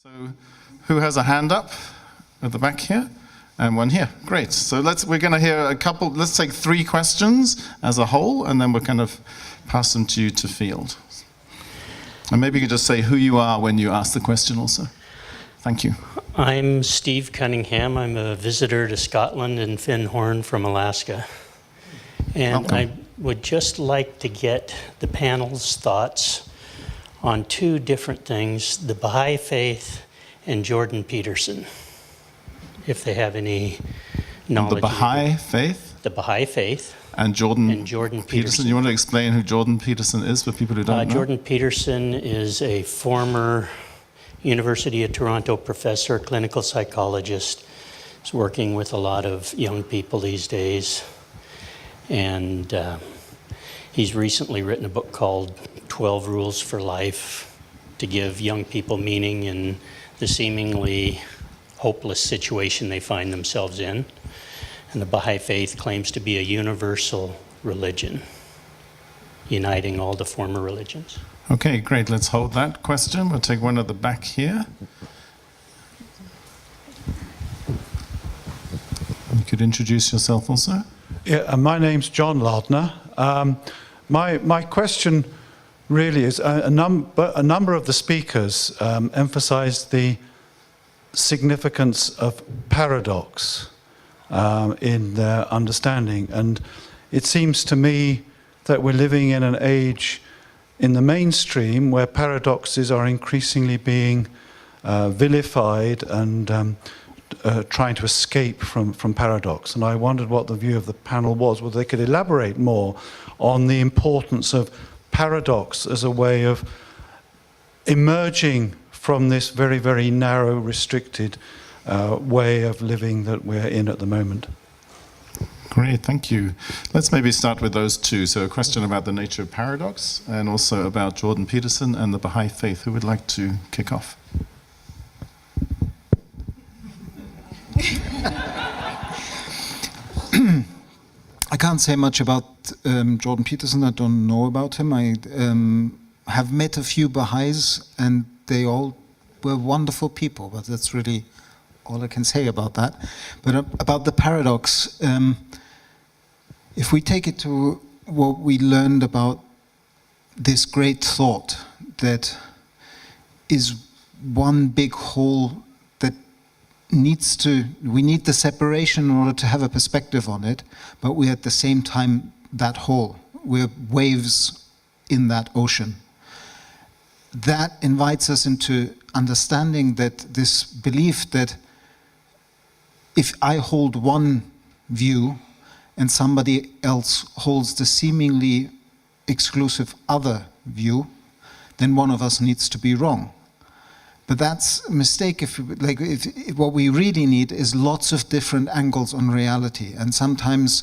So who has a hand up at the back here? And one here. Great. So we're going to hear let's take 3 questions as a whole, and then we'll kind of pass them to you to field. And maybe you could just say who you are when you ask the question also. Thank you. I'm Steve Cunningham. I'm a visitor to Scotland and Findhorn from Alaska. And Welcome. I would just like to get the panel's thoughts on 2 different things, the Baha'i faith and Jordan Peterson, if they have any knowledge. The Baha'i faith? The Baha'i faith. And Jordan Peterson. You want to explain who Jordan Peterson is for people who don't know? Jordan Peterson is a former University of Toronto professor, clinical psychologist. He's working with a lot of young people these days. And he's recently written a book called 12 Rules for Life to give young people meaning in the seemingly hopeless situation they find themselves in. And the Baha'i faith claims to be a universal religion, uniting all the former religions. Okay, great. Let's hold that question. We'll take one at the back here. You could introduce yourself also. Yeah, my name's John Lardner. My question really is a number of the speakers emphasized the significance of paradox in their understanding, and it seems to me that we're living in an age in the mainstream where paradoxes are increasingly being vilified and trying to escape from paradox. And I wondered what the view of the panel was, whether they could elaborate more on the importance of paradox as a way of emerging from this very, very narrow, restricted way of living that we're in at the moment. Great, thank you. Let's maybe start with those 2. So a question about the nature of paradox, and also about Jordan Peterson and the Baha'i faith. Who would like to kick off? I can't say much about Jordan Peterson. I don't know about him. I have met a few Baha'is, and they all were wonderful people, but that's really all I can say about that. But about the paradox, if we take it to what we learned about this great thought that is one big whole that we need the separation in order to have a perspective on it, but we're at the same time that whole. We're waves in that ocean. That invites us into understanding that this belief that if I hold one view and somebody else holds the seemingly exclusive other view, then one of us needs to be wrong. But that's a mistake. If what we really need is lots of different angles on reality, and sometimes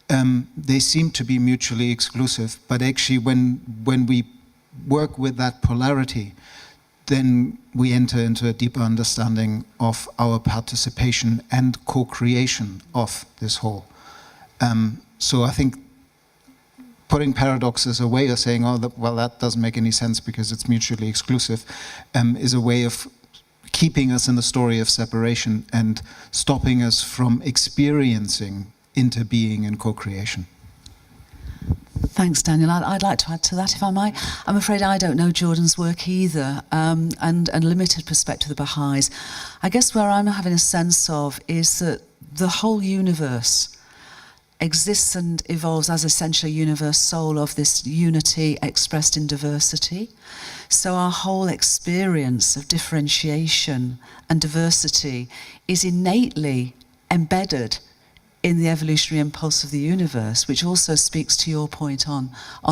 they seem to be mutually exclusive. But actually, when we work with that polarity, then we enter into a deeper understanding of our participation and co-creation of this whole. So I think putting paradox as a way of saying, that doesn't make any sense because it's mutually exclusive, is a way of keeping us in the story of separation and stopping us from experiencing interbeing and co-creation. Thanks, Daniel. I'd like to add to that, if I might. I'm afraid I don't know Jordan's work either, and limited perspective of the Baha'is. I guess where I'm having a sense of is that the whole universe exists and evolves as essentially a universe soul of this unity expressed in diversity. So our whole experience of differentiation and diversity is innately embedded in the evolutionary impulse of the universe, which also speaks to your point on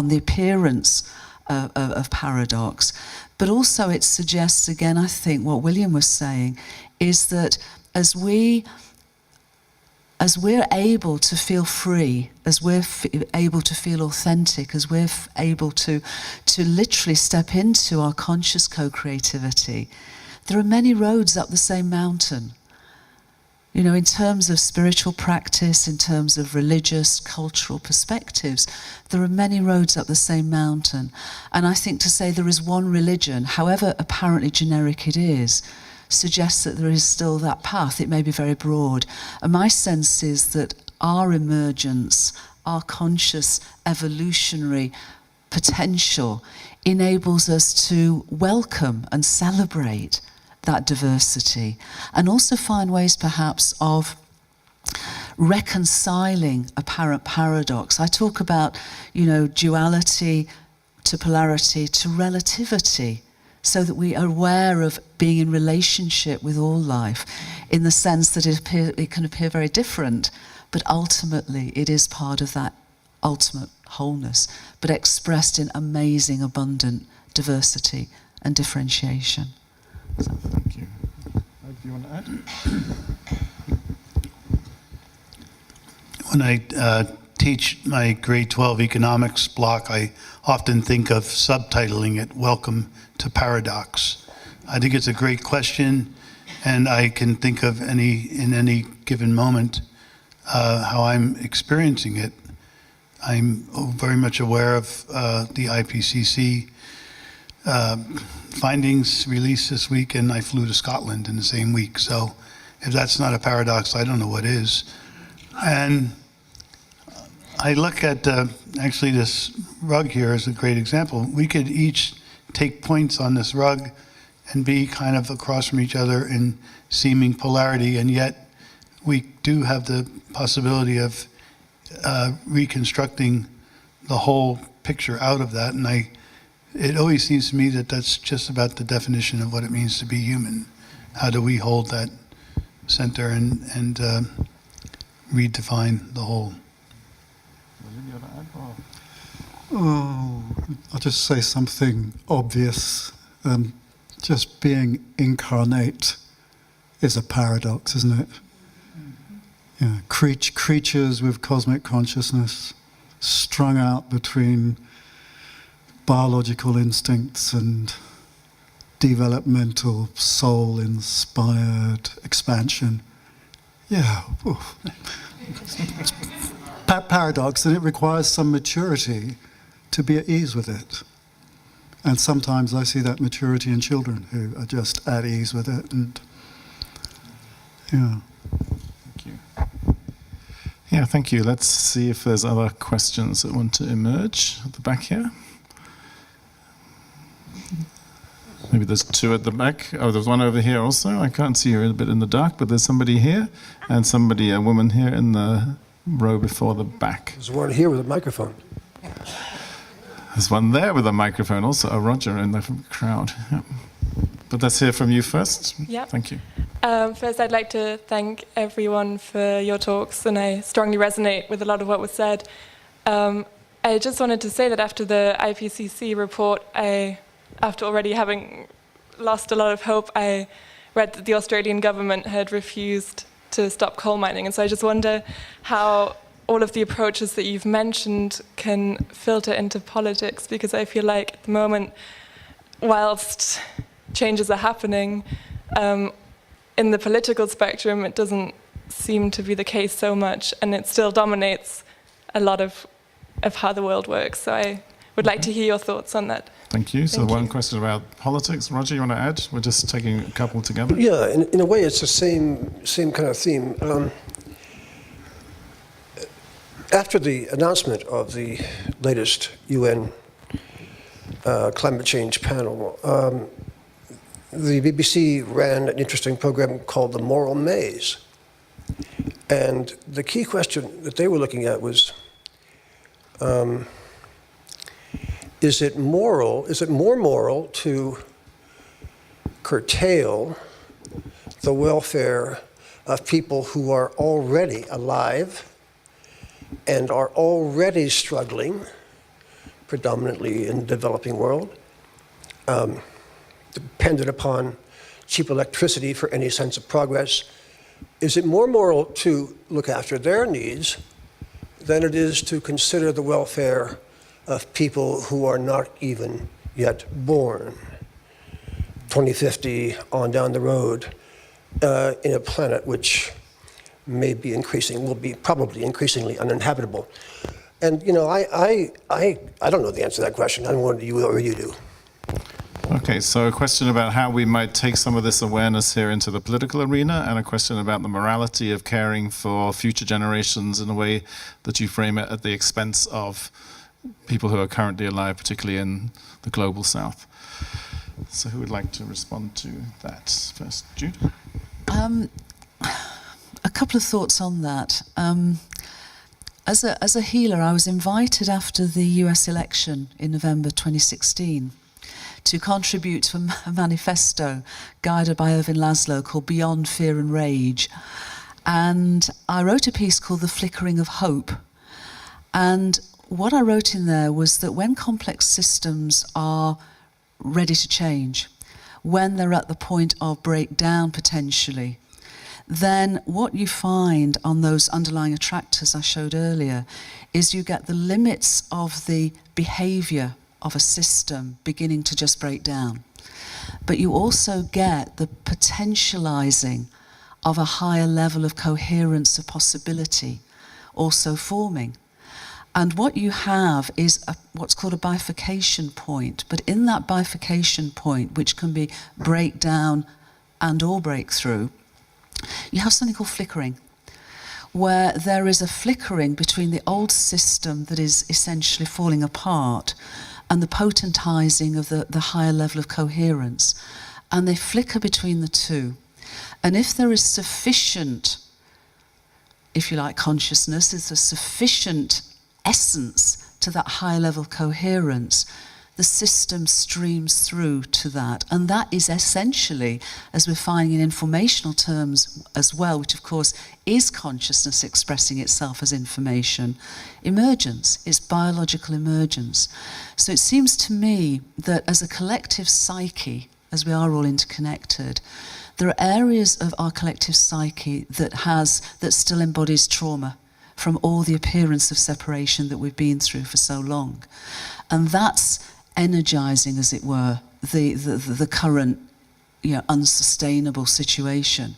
the appearance of paradox. But also it suggests, again, I think what William was saying, is that as we're able to feel free, as we're able to feel authentic, as we're able to literally step into our conscious co-creativity, there are many roads up the same mountain. You know, in terms of spiritual practice, in terms of religious, cultural perspectives, there are many roads up the same mountain. And I think to say there is one religion, however apparently generic it is, suggests that there is still that path. It may be very broad. And my sense is that our emergence, our conscious evolutionary potential enables us to welcome and celebrate that diversity, and also find ways perhaps of reconciling apparent paradox. I talk about, duality to polarity to relativity, so that we are aware of being in relationship with all life, in the sense that it can appear very different, but ultimately it is part of that ultimate wholeness, but expressed in amazing, abundant diversity and differentiation. So. Thank you. Do you want to add? When I teach my grade 12 economics block, I often think of subtitling it, Welcome to Paradox. I think it's a great question, and I can think of in any given moment how I'm experiencing it. I'm very much aware of the IPCC findings released this week, and I flew to Scotland in the same week. So if that's not a paradox, I don't know what is. And I look at, actually this rug here is a great example. We could each take points on this rug and be kind of across from each other in seeming polarity, and yet we do have the possibility of reconstructing the whole picture out of that. And it always seems to me that that's just about the definition of what it means to be human. How do we hold that center and redefine the whole? Oh, I'll just say something obvious. Just being incarnate is a paradox, isn't it? Yeah, creatures with cosmic consciousness, strung out between biological instincts and developmental, soul-inspired expansion. Yeah, paradox, and it requires some maturity to be at ease with it. And sometimes I see that maturity in children who are just at ease with it. And yeah. Thank you. Yeah, thank you. Let's see if there's other questions that want to emerge at the back here. Maybe there's two at the back. Oh, there's one over here also. I can't see her a bit in the dark, but there's somebody here and a woman here in the row before the back. There's one here with a microphone. There's one there with a microphone also, a Roger in the crowd. Yeah. But let's hear from you first. Yeah. Thank you. First, I'd like to thank everyone for your talks, and I strongly resonate with a lot of what was said. I just wanted to say that after the IPCC report, after already having lost a lot of hope, I read that the Australian government had refused to stop coal mining. And so I just wonder how all of the approaches that you've mentioned can filter into politics, because I feel like at the moment, whilst changes are happening, in the political spectrum, it doesn't seem to be the case so much, and it still dominates a lot of how the world works. So I would like to hear your thoughts on that. Thank you. So one question about politics. Roger, you want to add? We're just taking a couple together. Yeah, in a way, it's the same kind of theme. After the announcement of the latest UN climate change panel, the BBC ran an interesting program called The Moral Maze. And the key question that they were looking at was, is it more moral to curtail the welfare of people who are already alive and are already struggling, predominantly in the developing world, dependent upon cheap electricity for any sense of progress? Is it more moral to look after their needs than it is to consider the welfare of people who are not even yet born? 2050 on down the road, in a planet which will be probably increasingly uninhabitable. And I don't know the answer to that question. I don't know what you or you do. Okay, so a question about how we might take some of this awareness here into the political arena, and a question about the morality of caring for future generations in a way that you frame it at the expense of people who are currently alive, particularly in the global south. So who would like to respond to that first? Jude? A couple of thoughts on that. As a healer, I was invited after the US election in November 2016 to contribute to a manifesto guided by Irvin Laszlo called Beyond Fear and Rage. And I wrote a piece called The Flickering of Hope. And what I wrote in there was that when complex systems are ready to change, when they're at the point of breakdown potentially, then what you find on those underlying attractors I showed earlier is you get the limits of the behavior of a system beginning to just break down. But you also get the potentializing of a higher level of coherence of possibility also forming. And what you have is what's called a bifurcation point. But in that bifurcation point, which can be breakdown and or breakthrough, you have something called flickering, where there is a flickering between the old system that is essentially falling apart and the potentizing of the higher level of coherence. And they flicker between the two. And if there is sufficient, if you like, consciousness, is a sufficient essence to that higher level of coherence, the system streams through to that. And that is essentially, as we're finding in informational terms as well, which of course is consciousness expressing itself as information, emergence. It's biological emergence. So it seems to me that as a collective psyche, as we are all interconnected, there are areas of our collective psyche that still embodies trauma from all the appearance of separation that we've been through for so long. And that's energizing, as it were, the current, unsustainable situation.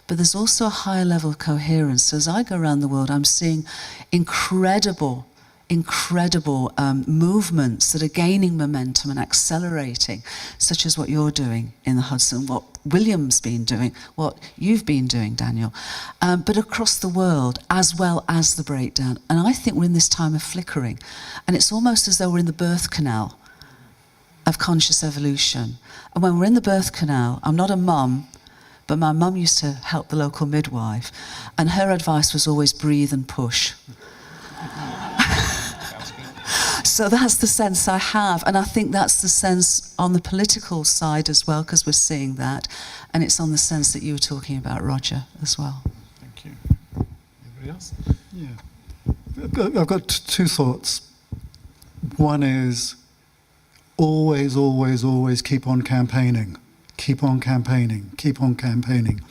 But there's also a higher level of coherence. So as I go around the world, I'm seeing incredible movements that are gaining momentum and accelerating, such as what you're doing in the Hudson, what William's been doing, what you've been doing, Daniel, but across the world, as well as the breakdown. And I think we're in this time of flickering. And it's almost as though we're in the birth canal of conscious evolution. And when we're in the birth canal, I'm not a mum, but my mum used to help the local midwife, and her advice was always breathe and push. So that's the sense I have, and I think that's the sense on the political side as well, because we're seeing that, and it's on the sense that you were talking about, Roger, as well. Thank you. Anybody else? Yeah. I've got two thoughts. One is always, always, always keep on campaigning. Keep on campaigning. Keep on campaigning.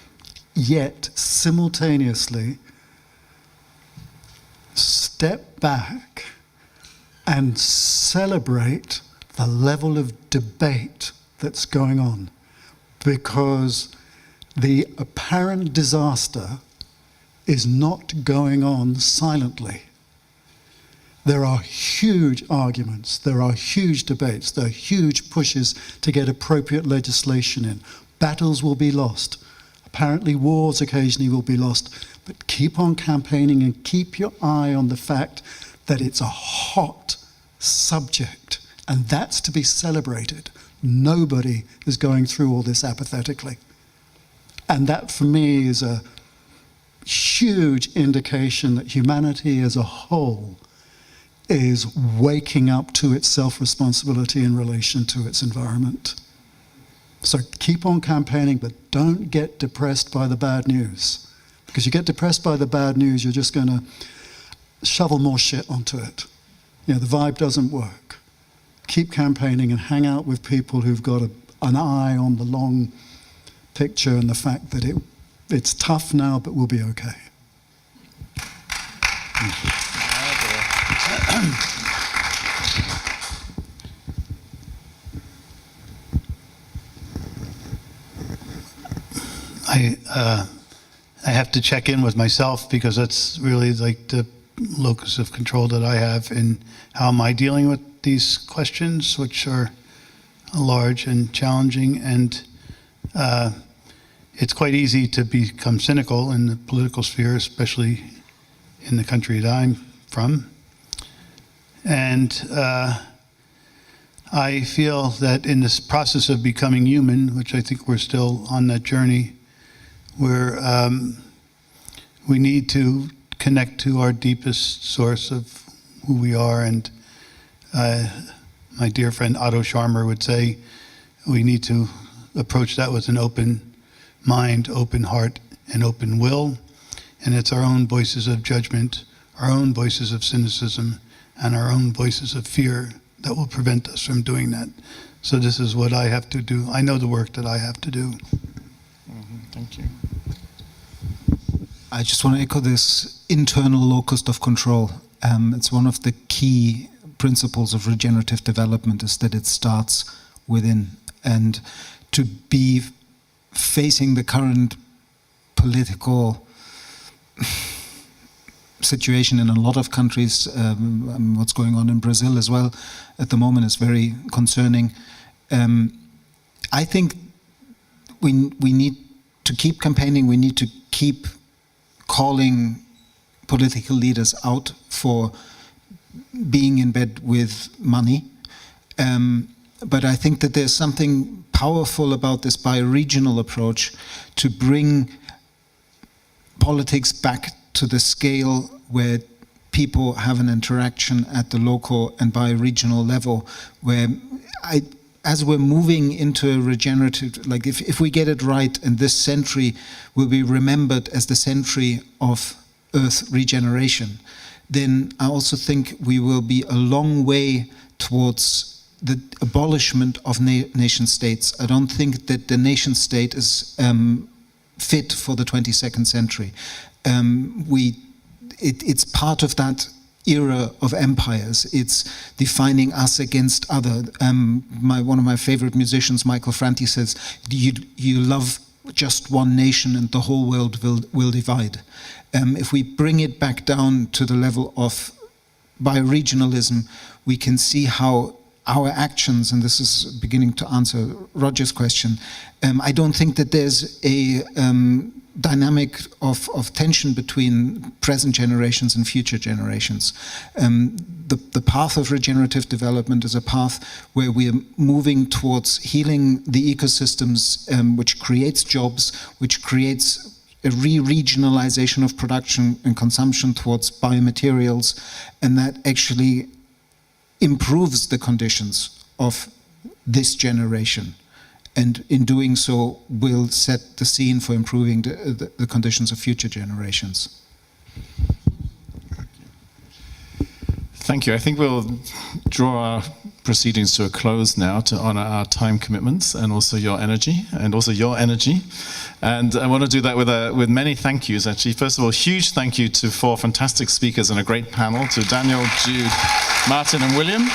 Yet, simultaneously, step back and celebrate the level of debate that's going on, because the apparent disaster is not going on silently. There are huge arguments, there are huge debates, there are huge pushes to get appropriate legislation in. Battles will be lost. Apparently wars occasionally will be lost, but keep on campaigning and keep your eye on the fact that it's a hot subject, and that's to be celebrated. Nobody is going through all this apathetically. And that, for me, is a huge indication that humanity as a whole is waking up to its self-responsibility in relation to its environment. So keep on campaigning, but don't get depressed by the bad news. Because you get depressed by the bad news, you're just going to shovel more shit onto it. The vibe doesn't work. Keep campaigning and hang out with people who've got an eye on the long picture and the fact that it's tough now, but we'll be okay. I have to check in with myself, because that's really like the locus of control that I have in how am I dealing with these questions, which are large and challenging, and it's quite easy to become cynical in the political sphere, especially in the country that I'm from. And I feel that in this process of becoming human, which I think we're still on that journey, where we need to connect to our deepest source of who we are. And my dear friend Otto Scharmer would say we need to approach that with an open mind, open heart, and open will. And it's our own voices of judgment, our own voices of cynicism, and our own voices of fear that will prevent us from doing that. So this is what I have to do. I know the work that I have to do. Thank you. I just want to echo this internal locus of control. It's one of the key principles of regenerative development, is that it starts within. And to be facing the current political situation in a lot of countries, what's going on in Brazil as well at the moment is very concerning. I think we need to keep campaigning, we need to keep calling political leaders out for being in bed with money. But I think that there's something powerful about this bi-regional approach to bring politics back to the scale where people have an interaction at the local and bi-regional level, where as we're moving into a regenerative, like if we get it right, and this century will be remembered as the century of Earth regeneration, then I also think we will be a long way towards the abolishment of nation states. I don't think that the nation state is fit for the 22nd century. It's part of that era of empires. It's defining us against other. One of my favorite musicians, Michael Franti, says, you love just one nation and the whole world will divide. If we bring it back down to the level of bi-regionalism, we can see how our actions, and this is beginning to answer Roger's question, I don't think that there's a dynamic of tension between present generations and future generations. The path of regenerative development is a path where we are moving towards healing the ecosystems, which creates jobs, which creates a re-regionalization of production and consumption towards biomaterials, and that actually improves the conditions of this generation. And in doing so, will set the scene for improving the conditions of future generations. Thank you. I think we'll draw our proceedings to a close now to honor our time commitments and also your energy, and I want to do that with many thank yous, actually. First of all, huge thank you to 4 fantastic speakers and a great panel, to Daniel, Jude, Martin, and William.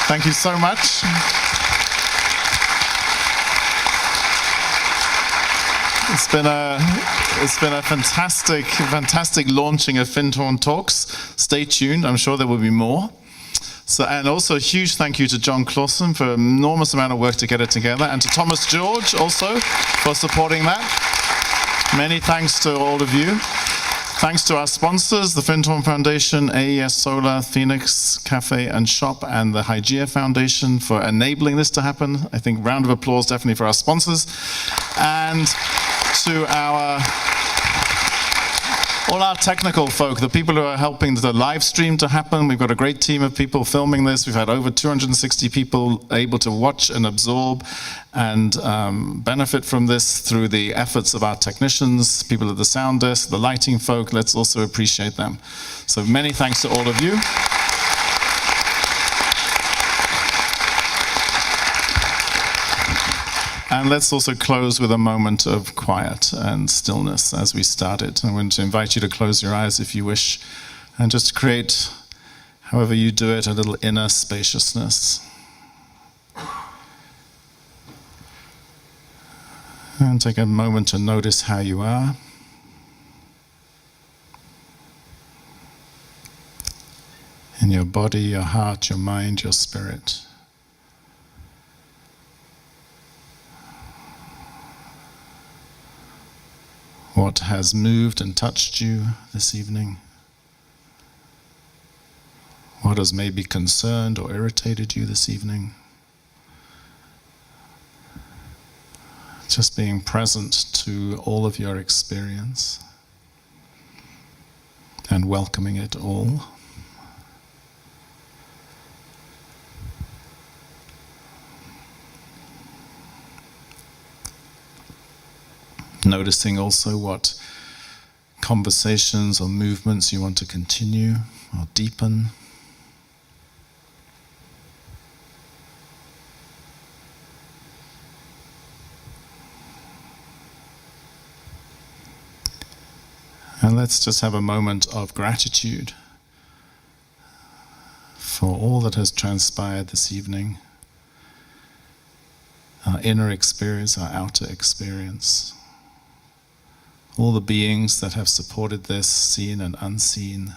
Thank you so much. It's been a fantastic launching of Findhorn Talks. Stay tuned, I'm sure there will be more. So, and also a huge thank you to John Clausen for an enormous amount of work to get it together, and to Thomas George also for supporting that. Many thanks to all of you. Thanks to our sponsors, the Findhorn Foundation, AES Solar, Phoenix Cafe and Shop, and the Hygeia Foundation for enabling this to happen. I think round of applause definitely for our sponsors. And to all our technical folk, the people who are helping the live stream to happen. We've got a great team of people filming this. We've had over 260 people able to watch and absorb and benefit from this through the efforts of our technicians, people at the sound desk, the lighting folk. Let's also appreciate them. So many thanks to all of you. And let's also close with a moment of quiet and stillness as we started. I want to invite you to close your eyes if you wish, and just create, however you do it, a little inner spaciousness. And take a moment to notice how you are. In your body, your heart, your mind, your spirit. What has moved and touched you this evening? What has maybe concerned or irritated you this evening? Just being present to all of your experience and welcoming it all. Noticing also what conversations or movements you want to continue or deepen. And let's just have a moment of gratitude for all that has transpired this evening. Our inner experience, our outer experience. All the beings that have supported this, seen and unseen.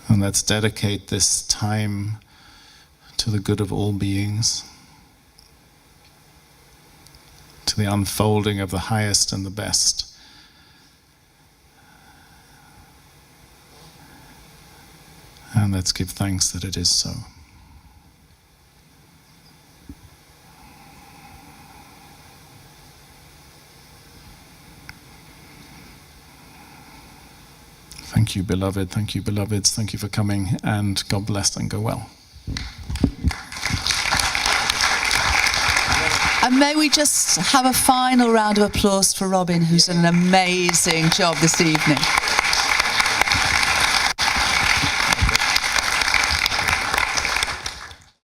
And let's dedicate this time to the good of all beings, to the unfolding of the highest and the best. And let's give thanks that it is so. Thank you, beloved. Thank you, beloveds. Thank you for coming, and God bless and go well. And may we just have a final round of applause for Robin, who's done an amazing job this evening.